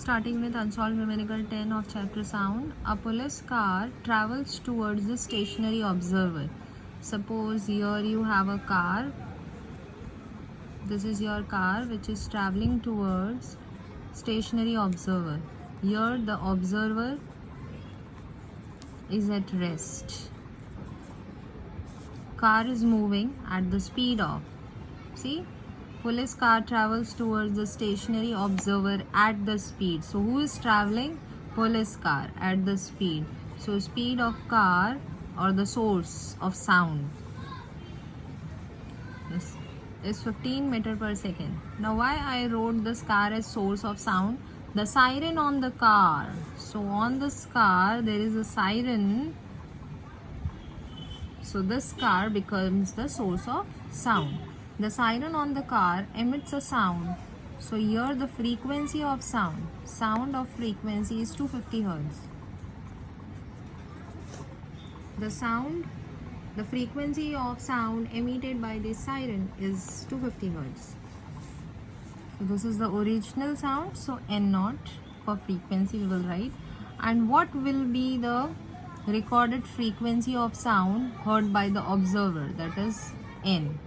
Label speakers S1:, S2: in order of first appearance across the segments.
S1: Starting with unsolved numerical 10 of chapter sound. A police car travels towards the stationary observer. Suppose here you have a car. This is your car which is traveling towards stationary observer. Here the observer is at rest. Car is moving at the speed of, see, police car travels towards the stationary observer at the speed. So who is traveling? Police car at the speed. So speed of car or the source of sound is 15 meter per second. Now why I wrote this car as source of sound? The siren on the car. So on this car there is a siren. So this car becomes the source of sound. The siren on the car emits a sound. So here the frequency of sound of frequency is 250 hertz. The frequency of sound emitted by this siren is 250 hertz. So this is the original sound. So N0 for frequency we will write. And what will be the recorded frequency of sound heard by the observer, that is N.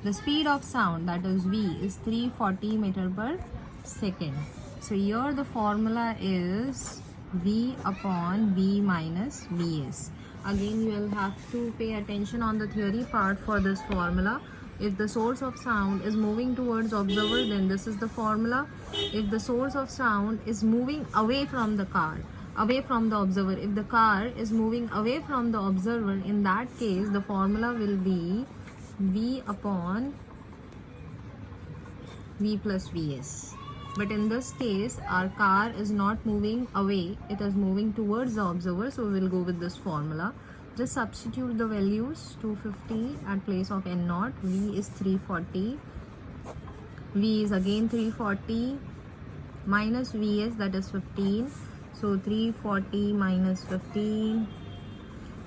S1: The speed of sound, that is V, is 340 meter per second. So here the formula is V upon V minus Vs. Again you will have to pay attention on the theory part for this formula. If the source of sound is moving towards observer, then this is the formula. If the source of sound is moving away from the car, away from the observer, if the car is moving away from the observer, in that case the formula will be V upon V plus Vs. But in this case our car is not moving away, it is moving towards the observer, so we will go with this formula. Just substitute the values. 250 at place of N0. V is 340. V is again 340 minus Vs, that is 15. So 340 minus 15,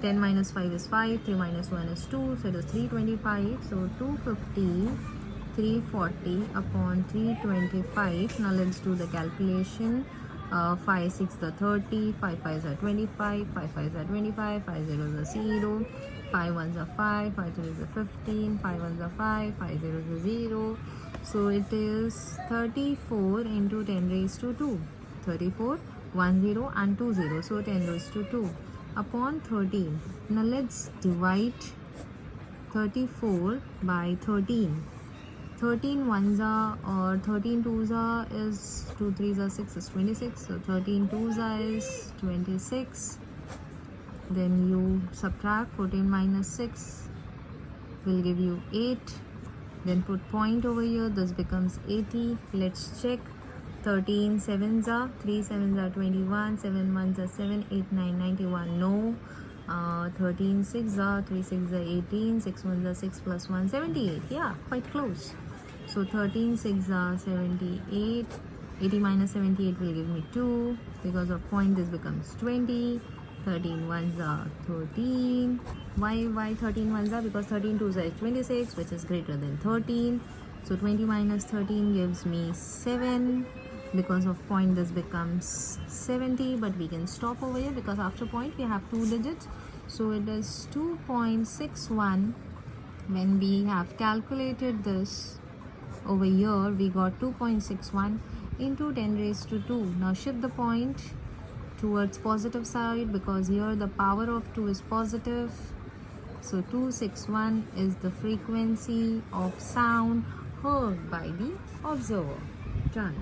S1: 10 minus 5 is 5, 3 minus 1 is 2, so it is 325. So 250, 340 upon 325. Now let's do the calculation. 5 6 the 30, 5 5 are 25, 5 5 are 25, 5 0 is 0, 5 1 are 5, 5 2 is 15, 5 1 are 5, 5 0 is 0. So it is 34 into 10 raised to 2. 34, 1 0 and 2 0. So 10 raised to 2 upon 13. Now let's divide 34 by 13. 13 ones are, or 13 twos are is 2 threes are 6 is 26. So 13 twos are is 26. Then you subtract 14 minus 6 will give you 8. Then put point over here, this becomes 80. Let's check. 13 sevens are, 3 sevens are 21, 7 ones are 7, 8 9 91. No. 13 6 are, 3 6 are 18, 6 ones are 6 plus 1 78. Yeah, quite close. So 13 6 are 78. 80 minus 78 will give me 2. Because of point this becomes 20. 13 ones are 13. Why 13 ones are? Because 13 twos are 26, which is greater than 13. So 20 minus 13 gives me 7. Because of point this becomes 70, but we can stop over here because after point we have 2 digits. So it is 2.61. When we have calculated this over here, we got 2.61 into 10 raised to 2. Now shift the point towards positive side because here the power of 2 is positive. So 261 is the frequency of sound heard by the observer. Done.